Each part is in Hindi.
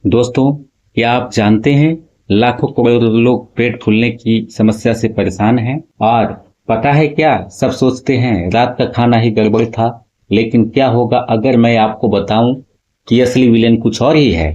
दोस्तों, क्या आप जानते हैं लाखों करोड़ों लोग पेट फूलने की समस्या से परेशान हैं। और पता है क्या, सब सोचते हैं रात का खाना ही गड़बड़ था। लेकिन क्या होगा अगर मैं आपको बताऊं कि असली विलेन कुछ और ही है।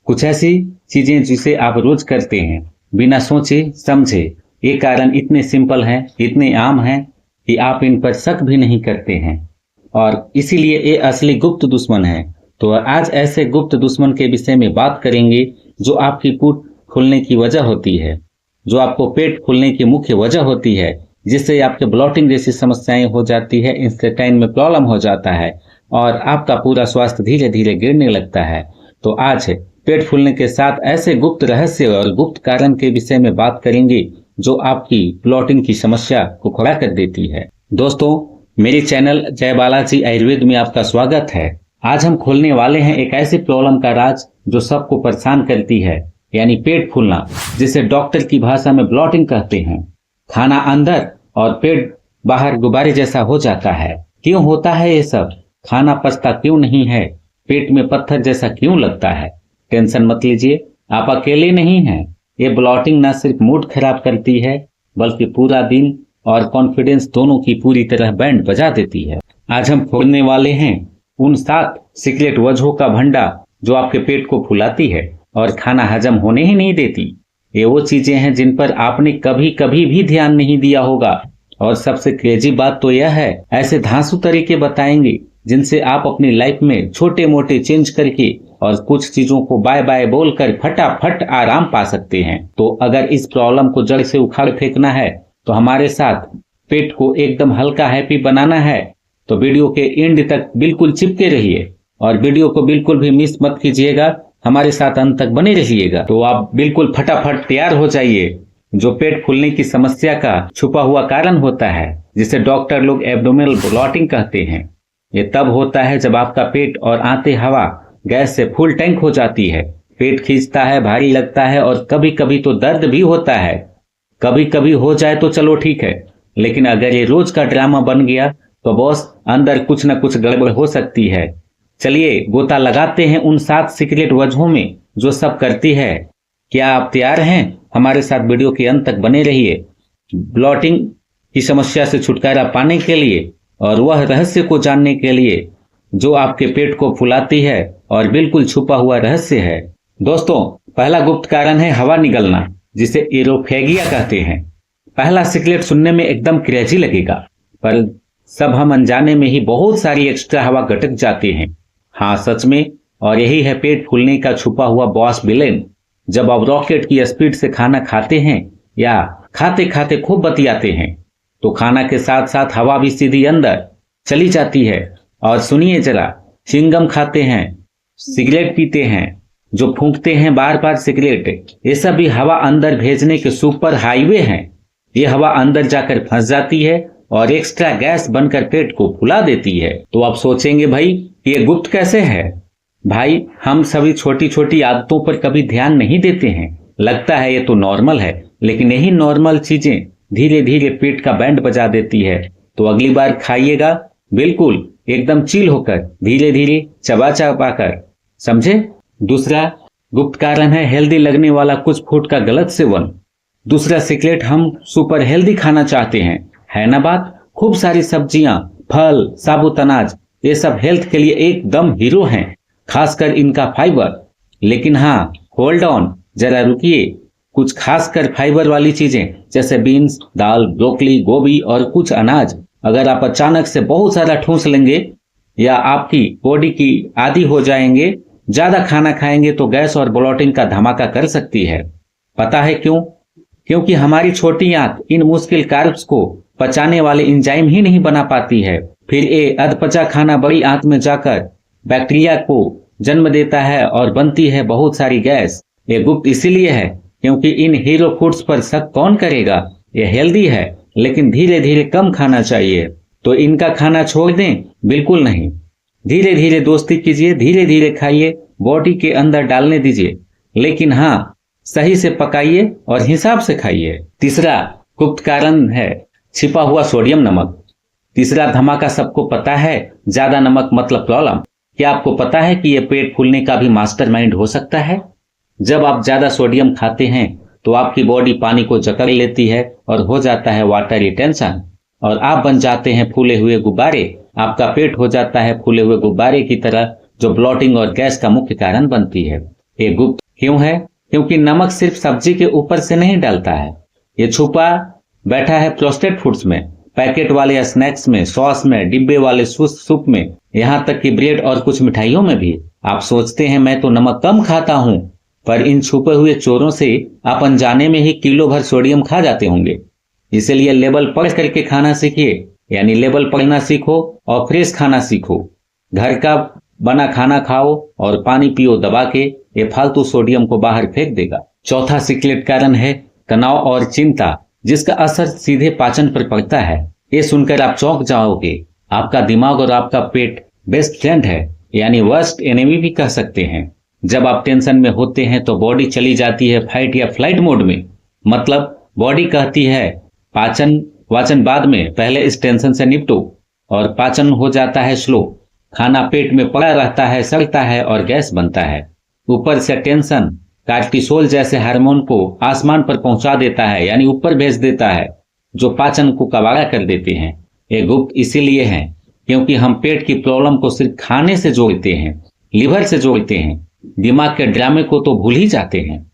कुछ ऐसी चीजें जिसे आप रोज करते हैं बिना सोचे समझे। ये कारण इतने सिंपल हैं, इतने आम हैं कि आप इन पर शक भी नहीं करते हैं, और इसीलिए ये असली गुप्त दुश्मन है। तो आज ऐसे गुप्त दुश्मन के विषय में बात करेंगे जो आपकी पेट फूलने की वजह होती है, जो आपको पेट फूलने की मुख्य वजह होती है, जिससे आपके ब्लॉटिंग जैसी समस्याएं हो जाती है, इंस्टेटाइन में प्रॉब्लम हो जाता है और आपका पूरा स्वास्थ्य धीरे धीरे गिरने लगता है। तो आज पेट फूलने के साथ ऐसे गुप्त रहस्य और गुप्त कारण के विषय में बात करेंगे जो आपकी ब्लॉटिंग की समस्या को खड़ा कर देती है। दोस्तों, मेरे चैनल जय बालाजी आयुर्वेद में आपका स्वागत है। आज हम खोलने वाले हैं एक ऐसी प्रॉब्लम का राज जो सबको परेशान करती है, यानी पेट फूलना, जिसे डॉक्टर की भाषा में ब्लॉटिंग कहते हैं। खाना अंदर और पेट बाहर गुब्बारे जैसा हो जाता है। क्यों होता है ये सब? खाना पचता क्यों नहीं है? पेट में पत्थर जैसा क्यों लगता है? टेंशन मत लीजिए, आप अकेले नहीं हैं। ये ब्लॉटिंग न सिर्फ मूड खराब करती है बल्कि पूरा दिन और कॉन्फिडेंस दोनों की पूरी तरह बैंड बजा देती है। आज हम खोलने वाले हैं उन 7 सीक्रेट वजहों का भंडार जो आपके पेट को फुलाती है और खाना हजम होने ही नहीं देती। ये वो चीजें हैं जिन पर आपने कभी कभी भी ध्यान नहीं दिया होगा। और सबसे क्रेजी बात तो यह है, ऐसे धांसू तरीके बताएंगे जिनसे आप अपनी लाइफ में छोटे मोटे चेंज करके और कुछ चीजों को बाय बाय बोलकर फटाफट आराम पा सकते हैं। तो अगर इस प्रॉब्लम को जड़ से उखाड़ फेंकना है, तो हमारे साथ पेट को एकदम हल्का हैप्पी बनाना है, तो वीडियो के एंड तक बिल्कुल चिपके रहिए और वीडियो को बिल्कुल भी मिस मत कीजिएगा। हमारे साथ अंत तक बने रहिएगा। तो आप बिल्कुल फटाफट तैयार हो जाइए। जो पेट फूलने की समस्या का छुपा हुआ कारण होता है, जिसे डॉक्टर लोग एब्डोमिनल ब्लॉटिंग कहते हैं, ये तब होता है जब आपका पेट और आते हवा गैस से फुल टैंक हो जाती है। पेट खींचता है, भारी लगता है और कभी कभी तो दर्द भी होता है। कभी कभी हो जाए तो चलो ठीक है, लेकिन अगर ये रोज का ड्रामा बन गया तो बॉस अंदर कुछ न कुछ गड़बड़ हो सकती है। चलिए गोता लगाते हैं उन 7 सीक्रेट वजहों में जो सब करती है। क्या आप तैयार हैं? हमारे साथ वीडियो के अंत तक बने रहिए। ब्लॉटिंग की समस्या से छुटकारा पाने के लिए और वह रहस्य को जानने के लिए जो आपके पेट को फुलाती है और बिल्कुल छुपा हुआ रहस्य है। दोस्तों, पहला गुप्त कारण है हवा निगलना, जिसे एरोफेगिया कहते हैं। पहला सीक्रेट सुनने में एकदम क्रेजी लगेगा, पर सब हम अनजाने में ही बहुत सारी एक्स्ट्रा हवा गटक जाते हैं। हाँ, सच में। और यही है पेट फूलने का छुपा हुआ बॉस विलेन। जब आप रॉकेट की स्पीड से खाना खाते हैं या खाते खाते खूब बतियाते हैं, तो खाना के साथ साथ हवा भी सीधी अंदर चली जाती है। और सुनिए जरा, चिंगम खाते हैं, सिगरेट पीते हैं, जो फूंकते हैं बार बार सिगरेट, ये सब भी हवा अंदर भेजने के सुपर हाईवे हैं। ये हवा अंदर जाकर फंस जाती है और एक्स्ट्रा गैस बनकर पेट को फुला देती है। तो आप सोचेंगे भाई ये गुप्त कैसे है? भाई, हम सभी छोटी छोटी आदतों पर कभी ध्यान नहीं देते हैं। लगता है ये तो नॉर्मल है, लेकिन यही नॉर्मल चीजें धीरे धीरे पेट का बैंड बजा देती है। तो अगली बार खाइएगा बिल्कुल एकदम चिल होकर, धीरे धीरे चबा चबा कर, समझे? दूसरा गुप्त कारण है हेल्दी लगने वाला कुछ फूड का गलत सेवन। दूसरा सीक्रेट, हम सुपर हेल्दी खाना चाहते हैं, है ना बात? खूब सारी सब्जियां, फल, साबुत अनाज, ये सब हेल्थ के लिए एकदम हीरो हैं, खासकर इनका फाइबर। लेकिन हाँ, होल्ड ऑन, जरा रुकिए। कुछ खासकर फाइबर वाली चीजें जैसे बीन्स, दाल, ब्रोकली, गोभी और कुछ अनाज अगर आप अचानक से बहुत सारा ठूंस लेंगे या आपकी बॉडी की आदी हो जाएंगे, ज्यादा खाना खाएंगे, तो गैस और ब्लॉटिंग का धमाका कर सकती है। पता है क्यों? क्योंकि हमारी छोटी आंत इन मुश्किल कार्ब्स को पचाने वाले एंजाइम ही नहीं बना पाती है। फिर ये अधपचा खाना बड़ी आंत में जाकर बैक्टीरिया को जन्म देता है और बनती है बहुत सारी गैस। ये गुप्त इसीलिए है क्योंकि इन हीरो फूड्स पर शक कौन करेगा? ये हेल्दी है, लेकिन धीरे धीरे कम खाना चाहिए। तो इनका खाना छोड़ दें? बिल्कुल नहीं। धीरे धीरे दोस्ती कीजिए, धीरे धीरे खाइए, बॉडी के अंदर डालने दीजिए, लेकिन हाँ, सही से पकाइए और हिसाब से खाइए। तीसरा गुप्त कारण है छिपा हुआ सोडियम नमक। तीसरा धमाका सबको पता है, ज्यादा नमक मतलब प्रॉब्लम। क्या आपको पता है कि यह पेट फूलने का भी मास्टरमाइंड हो सकता है? जब आप ज्यादा सोडियम खाते हैं तो आपकी बॉडी पानी को जकड़ लेती है और हो जाता है वाटर रिटेंशन, और आप बन जाते हैं फूले हुए गुब्बारे। आपका पेट हो जाता है फूले हुए गुब्बारे की तरह, जो ब्लॉटिंग और गैस का मुख्य कारण बनती है। ये गुप्त क्यों है? क्योंकि नमक सिर्फ सब्जी के ऊपर से नहीं डालता है, ये छुपा बैठा है प्रोसेस्ड फूड्स में, पैकेट वाले स्नैक्स में, सॉस में, डिब्बे वाले सूप में, यहाँ तक कि ब्रेड और कुछ मिठाइयों में भी। आप सोचते हैं मैं तो नमक कम खाता हूँ, पर इन छुपे हुए चोरों से आप अनजाने में ही किलो भर सोडियम खा जाते होंगे। इसलिए लेबल पढ़ करके खाना सीखिए, यानी लेबल पढ़ना सीखो और फ्रेश खाना सीखो। घर का बना खाना खाओ और पानी पियो दबा के, ये फालतू सोडियम को बाहर फेंक देगा। चौथा सीक्रेट कारण है तनाव और चिंता, जिसका असर सीधे पाचन पर पड़ता है। ये सुनकर आप चौंक जाओगे। आपका दिमाग और आपका पेट बेस्ट फ्रेंड है, यानी वर्स्ट एनिमी भी कह सकते हैं। जब आप टेंशन में होते हैं तो बॉडी चली जाती है फाइट या फ्लाइट मोड में। मतलब बॉडी कहती है पाचन वाचन बाद में, पहले इस टेंशन से निपटो, और पाचन हो जाता है स्लो। खाना पेट में पड़ा रहता है, सड़ता है और गैस बनता है। ऊपर से टेंशन कार्टिसोल जैसे हार्मोन को आसमान पर पहुंचा देता है, यानी ऊपर भेज देता है, जो पाचन को कबाड़ा कर देते हैं। ये गुप्त इसीलिए है क्योंकि हम पेट की प्रॉब्लम को सिर्फ खाने से जोड़ते हैं, लिवर से जोड़ते हैं, दिमाग के ड्रामे को तो भूल ही जाते हैं।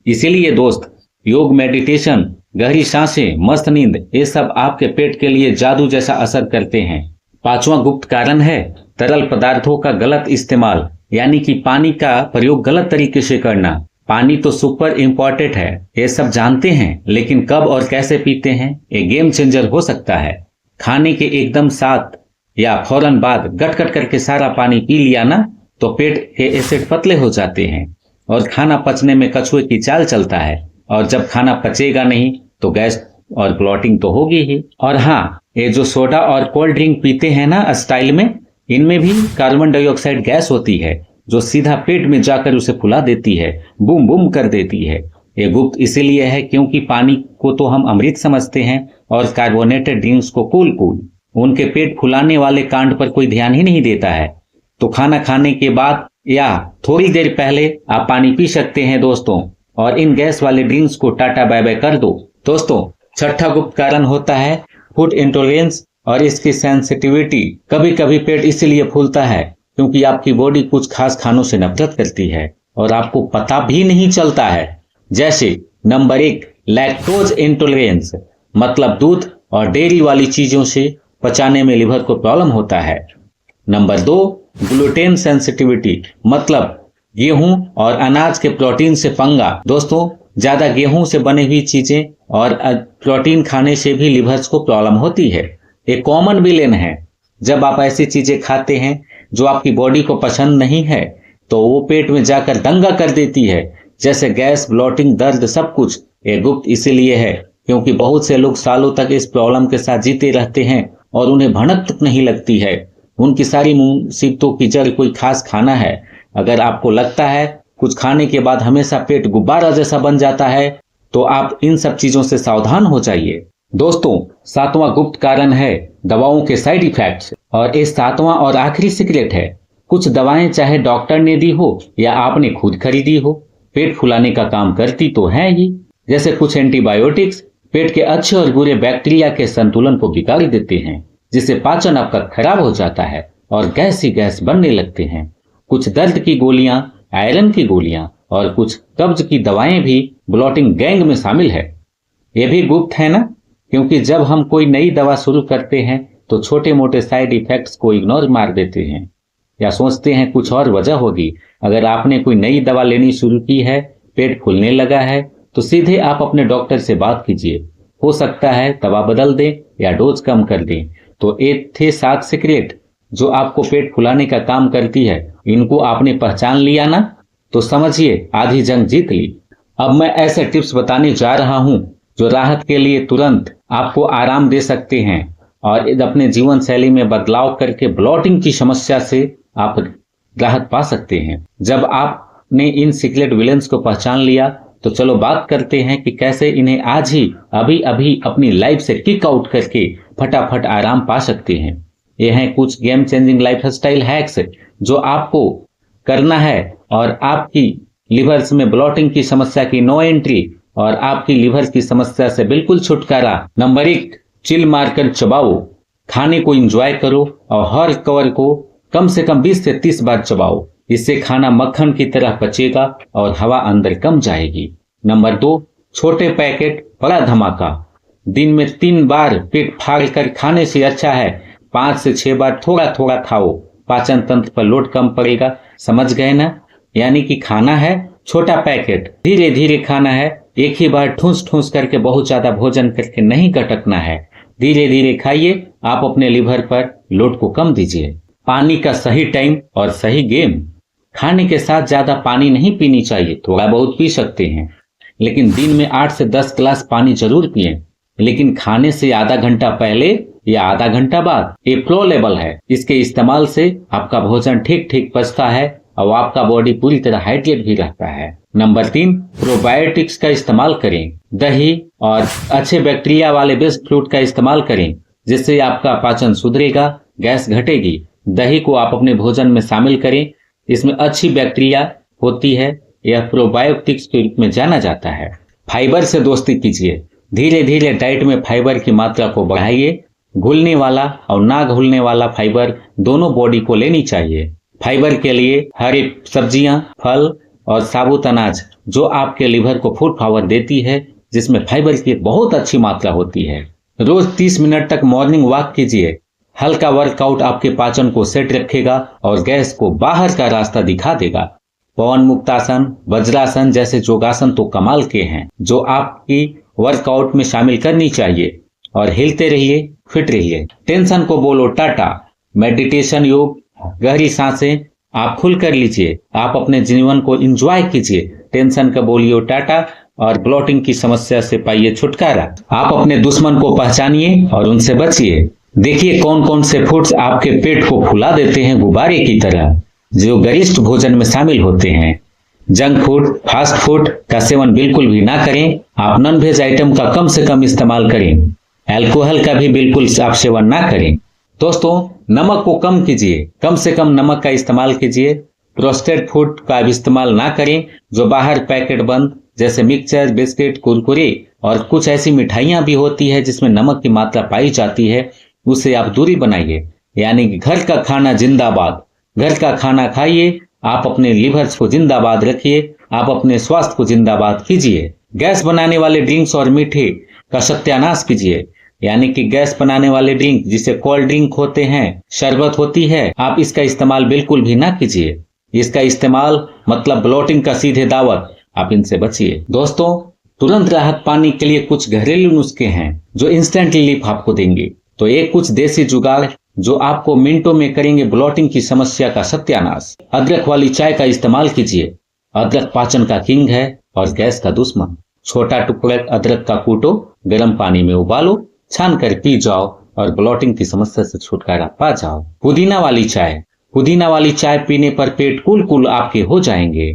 इसीलिए दोस्त, योग, मेडिटेशन, गहरी सांसें, मस्त नींद, ये सब आपके पेट के लिए जादू जैसा असर करते हैं। पांचवा गुप्त कारण है तरल पदार्थों का गलत इस्तेमाल, यानी कि पानी का प्रयोग गलत तरीके से करना। पानी तो सुपर इम्पोर्टेंट है, ये सब जानते हैं, लेकिन कब और कैसे पीते हैं ये गेम चेंजर हो सकता है। खाने के एकदम साथ या फौरन बाद गट गट करके सारा पानी पी लिया ना, तो पेट के एसिड पतले हो जाते हैं और खाना पचने में कछुए की चाल चलता है। और जब खाना पचेगा नहीं तो गैस और ब्लॉटिंग तो होगी ही। और हाँ, ये जो सोडा और कोल्ड ड्रिंक पीते हैं ना स्टाइल में, इनमें भी कार्बन डाइऑक्साइड गैस होती है, जो सीधा पेट में जाकर उसे फुला देती है, बूम बूम कर देती है। ये गुप्त इसीलिए है क्योंकि पानी को तो हम अमृत समझते हैं और कार्बोनेटेड ड्रिंक्स को कूल कूल। उनके पेट फुलाने वाले कांड पर कोई ध्यान ही नहीं देता है। तो खाना खाने के बाद या थोड़ी देर पहले आप पानी पी सकते हैं दोस्तों, और इन गैस वाले ड्रिंक्स को टाटा बाय बाय कर दो। दोस्तों, छठा गुप्त कारण होता है फूड इंटॉलरेंस और इसकी सेंसिटिविटी। कभी कभी पेट इसलिए फूलता है क्योंकि आपकी बॉडी कुछ खास खानों से नफरत करती है और आपको पता भी नहीं चलता है। जैसे नंबर 1, लैक्टोज इंटॉलरेंस, मतलब दूध और डेयरी वाली चीजों से पचाने में लिवर को प्रॉब्लम होता है। नंबर 2, ग्लूटेन सेंसिटिविटी, मतलब गेहूं और अनाज के प्रोटीन से पंगा। दोस्तों, ज्यादा गेहूं से बनी हुई चीजें और प्रोटीन खाने से भी लिवर्स को प्रॉब्लम होती है। एक कॉमन विलेन है। जब आप ऐसी चीजें खाते हैं जो आपकी बॉडी को पसंद नहीं है, तो वो पेट में जाकर दंगा कर देती है, जैसे गैस, ब्लॉटिंग, दर्द, सब कुछ। ये गुप्त इसीलिए है क्योंकि बहुत से लोग सालों तक इस प्रॉब्लम के साथ जीते रहते हैं और उन्हें भनक तक नहीं लगती है। उनकी सारी मुसीबतों की जड़ कोई खास खाना है। अगर आपको लगता है कुछ खाने के बाद हमेशा पेट गुब्बारा जैसा बन जाता है, तो आप इन सब चीजों से सावधान हो जाइए। दोस्तों, 7वां गुप्त कारण है दवाओं के साइड इफेक्ट्स, और ये 7वां और आखिरी सीक्रेट है। कुछ दवाएं चाहे डॉक्टर ने दी हो या आपने खुद खरीदी हो, पेट फुलाने का काम करती तो है ही। जैसे कुछ एंटीबायोटिक्स पेट के अच्छे और बुरे बैक्टीरिया के संतुलन को बिगाड़ देते हैं, जिससे पाचन आपका खराब हो जाता है और गैस ही गैस बनने लगते हैं। कुछ दर्द की गोलियां, आयरन की गोलियां और कुछ कब्ज की दवाएं भी ब्लॉटिंग गैंग में शामिल है। ये भी गुप्त है ना, क्योंकि जब हम कोई नई दवा शुरू करते हैं तो छोटे मोटे साइड इफेक्ट्स को इग्नोर मार देते हैं या सोचते हैं कुछ और वजह होगी। अगर आपने कोई नई दवा लेनी शुरू की है, पेट फूलने लगा है, तो सीधे आप अपने डॉक्टर से बात कीजिए। हो सकता है दवा बदल दें या डोज कम कर दें। तो ये थे 7 सीक्रेट जो आपको पेट फुलाने का काम करती है। इनको आपने पहचान लिया ना, तो समझिए आधी जंग जीत ली। अब मैं ऐसे टिप्स बताने जा रहा हूं जो राहत के लिए तुरंत आपको आराम दे सकते हैं और अपने जीवन शैली में बदलाव करके ब्लॉटिंग की समस्या से आप राहत पा सकते हैं। जब आपने इन सीक्रेट विलेंस को पहचान लिया, तो चलो बात करते हैं कि कैसे इन्हें आज ही अभी अभी अपनी लाइफ से किक आउट करके फटाफट आराम पा सकते हैं। ये हैं कुछ गेम चेंजिंग लाइफस्टाइल हैक्स जो आपको करना है और आपकी लिवर्स में ब्लॉटिंग की समस्या की नो एंट्री और आपकी लिवर की समस्या से बिल्कुल छुटकारा। नंबर 1, चिल मारकर चबाओ। खाने को एंजॉय करो और हर कवर को कम से कम 20 से 30 बार चबाओ। इससे खाना मक्खन की तरह पचेगा और हवा अंदर कम जाएगी। नंबर 2, छोटे पैकेट बड़ा धमाका। दिन में 3 बार पेट फाड़ कर खाने से अच्छा है 5 से 6 बार थोड़ा थोड़ा खाओ। पाचन तंत्र पर लोड कम पड़ेगा। समझ गए ना? यानी कि खाना है छोटा पैकेट, धीरे धीरे खाना है, एक ही बार ठूस ठूस करके बहुत ज्यादा भोजन करके नहीं गटकना है। धीरे धीरे खाइए, आप अपने लिवर पर लोड को कम दीजिए। पानी का सही टाइम और सही गेम। खाने के साथ ज्यादा पानी नहीं पीनी चाहिए, थोड़ा बहुत पी सकते हैं, लेकिन दिन में 8 से 10 गिलास पानी जरूर पिए। लेकिन खाने से आधा घंटा पहले या आधा घंटा बाद ये प्रो लेवल है। इसके इस्तेमाल से आपका भोजन ठीक ठीक पचता है और आपका बॉडी पूरी तरह हाइड्रेट भी रहता है। नंबर 3, प्रोबायोटिक्स का इस्तेमाल करें। दही और अच्छे बैक्टीरिया वाले बेस्ट फ्रूट का इस्तेमाल करें, जिससे आपका पाचन सुधरेगा, गैस घटेगी। दही को आप अपने भोजन में शामिल करें, इसमें अच्छी बैक्टीरिया होती है, यह प्रोबायोटिक्स के रूप में जाना जाता है। फाइबर से दोस्ती कीजिए। धीरे धीरे डाइट में फाइबर की मात्रा को बढ़ाइए। घुलने वाला और ना घुलने वाला फाइबर दोनों बॉडी को लेनी चाहिए। फाइबर के लिए हरी सब्जियां, फल और साबुत अनाज जो आपके लिवर को फूड पावर देती है, जिसमें फाइबर की बहुत अच्छी मात्रा होती है। रोज 30 मिनट तक मॉर्निंग वॉक कीजिए। हल्का वर्कआउट आपके पाचन को सेट रखेगा और गैस को बाहर का रास्ता दिखा देगा। पवन मुक्तासन, वज्रासन जैसे योगासन तो कमाल के हैं, जो आपकी वर्कआउट में शामिल करनी चाहिए। और हिलते रहिए, फिट रहिए। टेंशन को बोलो टाटा। मेडिटेशन, योग, गहरी सांसें आप खुल कर लीजिए। आप अपने जीवन को एंजॉय कीजिए। टेंशन का बोलियो टाटा और ब्लॉटिंग की समस्या से पाइए छुटकारा। आप अपने दुश्मन को पहचानिए और उनसे बचिए। देखिए कौन कौन से फूड्स आपके पेट को फुला देते हैं गुब्बारे की तरह, जो गरिष्ठ भोजन में शामिल होते हैं। जंक फूड, फास्ट फूड का सेवन बिल्कुल भी ना करें। आप नॉन वेज आइटम का कम से कम इस्तेमाल करें। अल्कोहल का भी बिल्कुल आप सेवन ना करें। दोस्तों, नमक को कम कीजिए, कम से कम नमक का इस्तेमाल कीजिए। प्रोसेस्ड फूड का भी इस्तेमाल ना करें, जो बाहर पैकेट बंद जैसे मिक्सचर, बिस्किट, कुरकुरे और कुछ ऐसी मिठाइयां भी होती है जिसमें नमक की मात्रा पाई जाती है, उससे आप दूरी बनाइए। यानी कि घर का खाना जिंदाबाद। घर का खाना खाइए, आप अपने लिवर्स को जिंदाबाद रखिए, आप अपने स्वास्थ्य को जिंदाबाद कीजिए। गैस बनाने वाले ड्रिंक्स और मीठे का सत्यानाश कीजिए। यानी कि गैस बनाने वाले ड्रिंक जिसे कोल्ड ड्रिंक होते हैं, शरबत होती है, आप इसका इस्तेमाल बिल्कुल भी ना कीजिए। इसका इस्तेमाल मतलब ब्लॉटिंग का सीधे दावत, आप इनसे बचिए। दोस्तों, तुरंत राहत पाने के लिए कुछ घरेलू नुस्खे हैं जो इंस्टेंट रिलीफ आपको देंगे। तो एक कुछ देसी जुगाड़ जो आपको मिनटों में करेंगे ब्लॉटिंग की समस्या का सत्यानाश। अदरक वाली चाय का इस्तेमाल कीजिए। अदरक पाचन का किंग है और गैस का दुश्मन। छोटा टुकड़ा अदरक का कूटो, गर्म पानी में उबालो, छान कर पी जाओ और ब्लॉटिंग की समस्या से छुटकारा पा जाओ। पुदीना वाली चाय। पुदीना वाली चाय पीने पर पेट कुल आपके हो जाएंगे,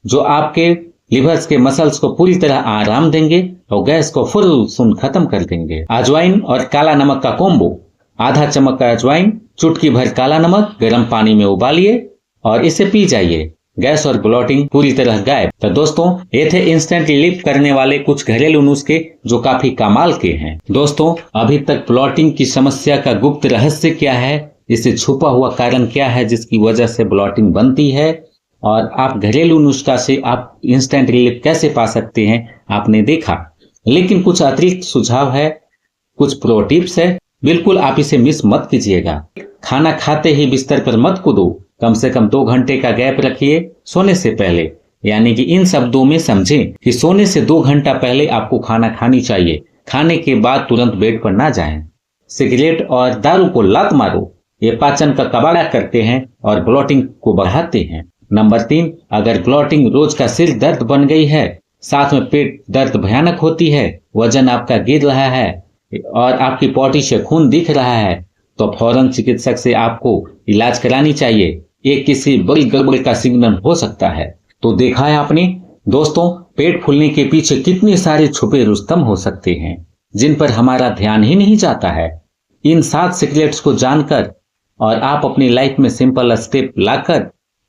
जो आपके लिवर्स के मसल्स को पूरी तरह आराम देंगे और गैस को फुर्र खत्म कर देंगे। अजवाइन और काला नमक का कोम्बो। आधा चम्मच का अजवाइन, चुटकी भर काला नमक गर्म पानी में उबालिए और इसे पी जाइए। गैस और ब्लॉटिंग पूरी तरह गायब। तो दोस्तों, ये थे इंस्टेंट रिलीफ करने वाले कुछ घरेलू नुस्खे जो काफी कमाल के हैं। दोस्तों, अभी तक ब्लॉटिंग की समस्या का गुप्त रहस्य क्या है, इससे छुपा हुआ कारण क्या है जिसकी वजह से ब्लॉटिंग बनती है, और आप घरेलू नुस्खा से आप इंस्टेंट रिलीफ कैसे पा सकते हैं, आपने देखा। लेकिन कुछ अतिरिक्त सुझाव है, कुछ प्रो टिप्स है, बिल्कुल आप इसे मिस मत कीजिएगा। खाना खाते ही बिस्तर पर मत कूदो। कम से कम 2 घंटे का गैप रखिए सोने से पहले। यानी कि इन शब्दों में समझें कि सोने से 2 घंटा पहले आपको खाना खानी चाहिए। खाने के बाद तुरंत बेड पर ना जाएं। सिगरेट और दारू को लात मारो, ये पाचन का कबाड़ा करते हैं और ब्लॉटिंग को बढ़ाते हैं। नंबर 3, अगर ब्लॉटिंग रोज का सिर दर्द बन गई है, साथ में पेट दर्द भयानक होती है, वजन आपका गिर रहा है और आपकी पॉटी से खून दिख रहा है, तो फौरन चिकित्सक से आपको इलाज करानी चाहिए। ये किसी बड़ी गड़बड़ी का सिग्नल हो सकता है। तो देखा है आपने दोस्तों, पेट फूलने के पीछे कितने सारे छुपे रुस्तम हो सकते हैं, जिन पर हमारा ध्यान ही नहीं जाता है। इन 7 सीक्रेट्स को जानकर और आप अपनी लाइफ में सिंपल स्टेप लाकर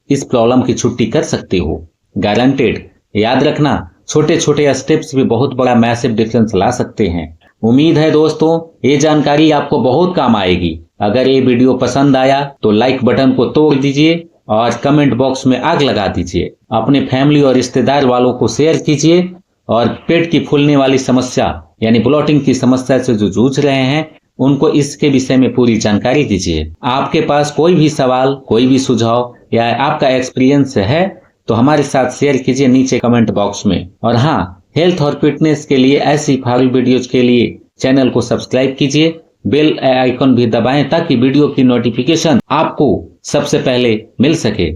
इस प्रॉब्लम की छुट्टी कर सकते हो, गारंटेड। याद रखना, छोटे छोटे स्टेप्स भी बहुत बड़ा मैसिव डिफरेंस ला सकते हैं। उम्मीद है दोस्तों ये जानकारी आपको बहुत काम आएगी। अगर ये वीडियो पसंद आया तो लाइक बटन को तोड़ दीजिए और कमेंट बॉक्स में आग लगा दीजिए। अपने फैमिली और रिश्तेदार वालों को शेयर कीजिए और पेट की फूलने वाली समस्या यानी ब्लोटिंग की समस्या से जो जूझ रहे हैं उनको इसके विषय में पूरी जानकारी दीजिए। आपके पास कोई भी सवाल, कोई भी सुझाव या आपका एक्सपीरियंस है तो हमारे साथ शेयर कीजिए नीचे कमेंट बॉक्स में। और हाँ, हेल्थ और फिटनेस के लिए ऐसी फाइल वीडियोज के लिए चैनल को सब्सक्राइब कीजिए, बेल आइकन भी दबाएं ताकि वीडियो की नोटिफिकेशन आपको सबसे पहले मिल सके।